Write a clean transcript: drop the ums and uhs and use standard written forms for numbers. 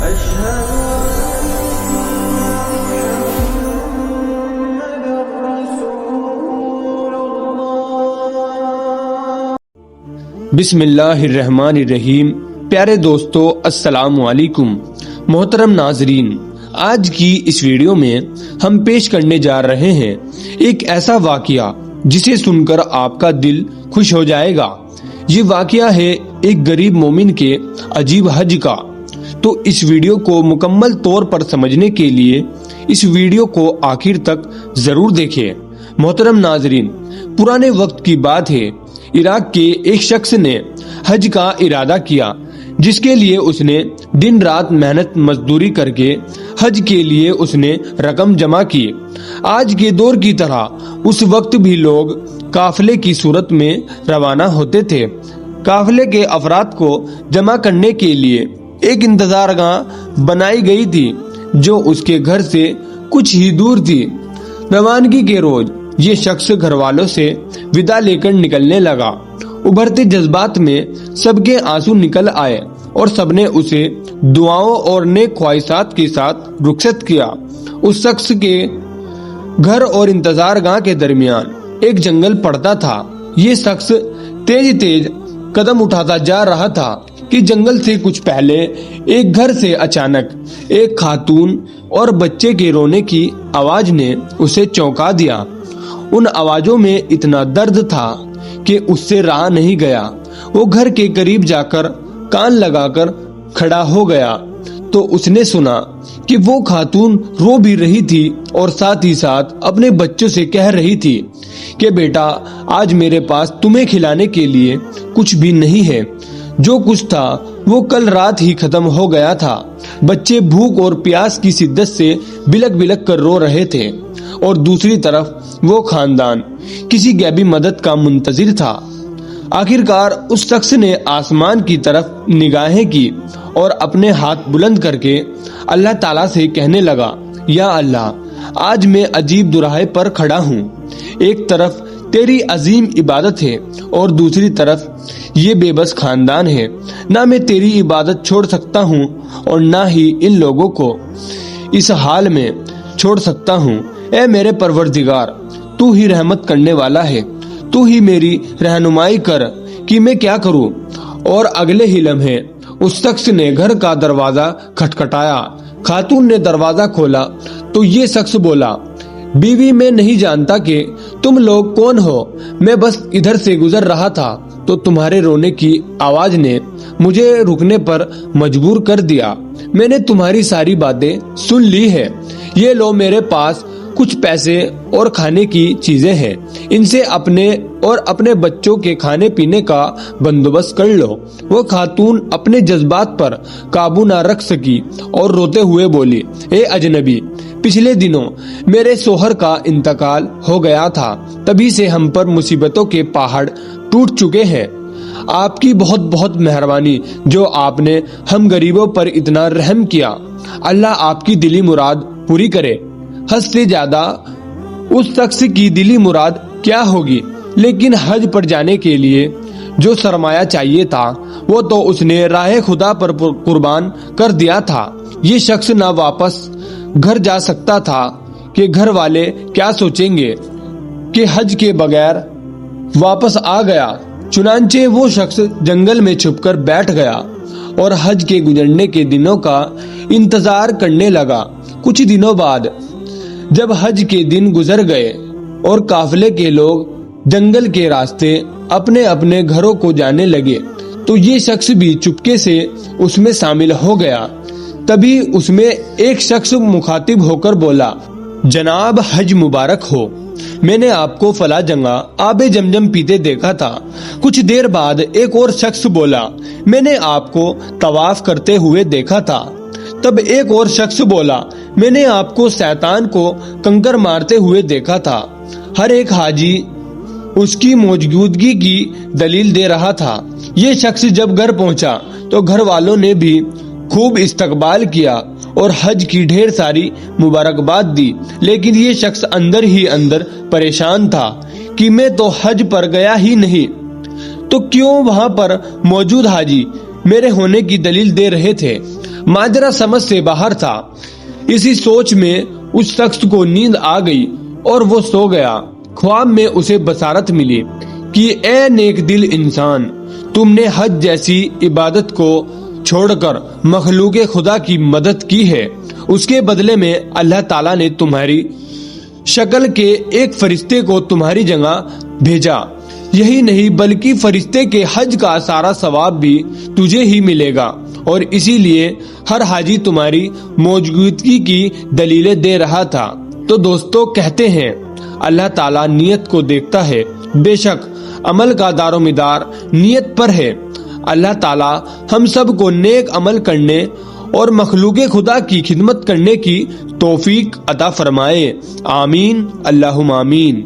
بسم اللہ الرحمن الرحیم۔ پیارے دوستو، السلام علیکم۔ محترم ناظرین، آج کی اس ویڈیو میں ہم پیش کرنے جا رہے ہیں ایک ایسا واقعہ جسے سن کر آپ کا دل خوش ہو جائے گا۔ یہ واقعہ ہے ایک غریب مومن کے عجیب حج کا۔ تو اس ویڈیو کو مکمل طور پر سمجھنے کے لیے اس ویڈیو کو آخر تک ضرور دیکھیں۔ محترم ناظرین، پرانے وقت کی بات ہے، عراق کے ایک شخص نے حج کا ارادہ کیا، جس کے لیے اس نے دن رات محنت مزدوری کر کے حج کے لیے اس نے رقم جمع کی۔ آج کے دور کی طرح اس وقت بھی لوگ قافلے کی صورت میں روانہ ہوتے تھے۔ قافلے کے افراد کو جمع کرنے کے لیے ایک انتظار گاہ بنائی گئی تھی جو اس کے گھر سے کچھ ہی دور تھی۔ روانگی کے روز یہ شخص گھر والوں سے ودا لے کر نکلنے لگا۔ ابھرتے جذبات میں سب کے آنسو نکل آئے اور سب نے اسے دعاؤں اور نیک خواہشات کے ساتھ رخصت کیا۔ اس شخص کے گھر اور انتظار گاہ کے درمیان ایک جنگل پڑتا تھا۔ یہ شخص تیز تیز قدم اٹھاتا جا رہا تھا کہ جنگل سے کچھ پہلے ایک گھر سے اچانک ایک خاتون اور بچے کے رونے کی آواز نے اسے چونکا دیا۔ ان آوازوں میں اتنا درد تھا کہ اس سے رہا نہیں گیا۔ وہ گھر کے قریب جا کر کان لگا کر کھڑا ہو گیا تو اس نے سنا کہ وہ خاتون رو بھی رہی تھی اور ساتھ ہی ساتھ اپنے بچوں سے کہہ رہی تھی کہ بیٹا، آج میرے پاس تمہیں کھلانے کے لیے کچھ بھی نہیں ہے۔ جو کچھ تھا وہ کل رات ہی ختم ہو گیا تھا۔ بچے بھوک اور پیاس کی شدت سے بلک بلک کر رو رہے تھے اور دوسری طرف وہ خاندان کسی غیبی مدد کا منتظر تھا۔ آخرکار اس شخص نے آسمان کی طرف نگاہیں کی اور اپنے ہاتھ بلند کر کے اللہ تعالیٰ سے کہنے لگا، یا اللہ، آج میں عجیب دراہے پر کھڑا ہوں۔ ایک طرف تیری عظیم عبادت ہے اور دوسری طرف یہ بے بس خاندان ہے۔ نہ میں تیری عبادت چھوڑ سکتا ہوں اور نہ ہی ان لوگوں کو اس حال میں چھوڑ سکتا ہوں۔ اے میرے پروردگار، تو ہی رحمت کرنے والا ہے، تو ہی میری رہنمائی کر کہ میں کیا کروں۔ اور اگلے ہی لمحے اس شخص نے گھر کا دروازہ کھٹکھٹایا۔ خاتون نے دروازہ کھولا تو یہ شخص بولا، بیوی، میں نہیں جانتا کہ تم لوگ کون ہو، میں بس ادھر سے گزر رہا تھا تو تمہارے رونے کی آواز نے مجھے رکنے پر مجبور کر دیا۔ میں نے تمہاری ساری باتیں سن لی ہے۔ یہ لو، میرے پاس کچھ پیسے اور کھانے کی چیزیں ہیں، ان سے اپنے اور اپنے بچوں کے کھانے پینے کا بندوبست کر لو۔ وہ خاتون اپنے جذبات پر قابو نہ رکھ سکی اور روتے ہوئے بولی، اے اجنبی، پچھلے دنوں میرے شوہر کا انتقال ہو گیا تھا، تبھی سے ہم پر مصیبتوں کے پہاڑ ٹوٹ چکے ہیں۔ آپ کی بہت بہت مہربانی جو آپ نے ہم غریبوں پر اتنا رحم کیا۔ اللہ آپ کی دلی مراد پوری کرے۔ حد سے زیادہ اس شخص کی دلی مراد کیا ہوگی، لیکن حج پر جانے کے لیے جو سرمایہ چاہیے تھا وہ تو اس نے راہ خدا پر قربان کر دیا تھا۔ یہ شخص نہ واپس گھر جا سکتا تھا کہ گھر والے کیا سوچیں گے کہ حج کے بغیر واپس آ گیا۔ چنانچہ وہ شخص جنگل میں چھپ کر بیٹھ گیا اور حج کے گزرنے کے دنوں کا انتظار کرنے لگا۔ کچھ دنوں بعد جب حج کے دن گزر گئے اور قافلے کے لوگ جنگل کے راستے اپنے اپنے گھروں کو جانے لگے تو یہ شخص بھی چپکے سے اس میں شامل ہو گیا۔ تبھی اس میں ایک شخص مخاطب ہو کر بولا، جناب، حج مبارک ہو، میں نے آپ کو فلاں جگہ آب زمزم پیتے دیکھا تھا۔ کچھ دیر بعد ایک اور شخص بولا، میں نے آپ کو طواف کرتے ہوئے دیکھا تھا۔ تب ایک اور شخص بولا، میں نے آپ کو شیطان کو کنکر مارتے ہوئے دیکھا تھا۔ ہر ایک حاجی اس کی موجودگی کی دلیل دے رہا تھا۔ یہ شخص جب گھر پہنچا تو گھر والوں نے بھی خوب استقبال کیا اور حج کی ڈھیر ساری مبارکباد دی، لیکن یہ شخص اندر ہی اندر پریشان تھا کہ میں تو حج پر گیا ہی نہیں، تو کیوں وہاں پر موجود حاجی میرے ہونے کی دلیل دے رہے تھے۔ ماجرا سمجھ سے باہر تھا۔ اسی سوچ میں اس شخص کو نیند آ گئی اور وہ سو گیا۔ خواب میں اسے بصارت ملی کہ اے نیک دل انسان، تم نے حج جیسی عبادت کو چھوڑ کر مخلوق خدا کی مدد کی ہے، اس کے بدلے میں اللہ تعالیٰ نے تمہاری شکل کے ایک فرشتے کو تمہاری جگہ بھیجا۔ یہی نہیں بلکہ فرشتے کے حج کا سارا ثواب بھی تجھے ہی ملے گا، اور اسی لیے ہر حاجی تمہاری موجودگی کی دلیلیں دے رہا تھا۔ تو دوستو کہتے ہیں اللہ تعالیٰ نیت کو دیکھتا ہے، بے شک عمل کا دار و مدار نیت پر ہے۔ اللہ تعالیٰ ہم سب کو نیک عمل کرنے اور مخلوق خدا کی خدمت کرنے کی توفیق عطا فرمائے، آمین اللہم آمین۔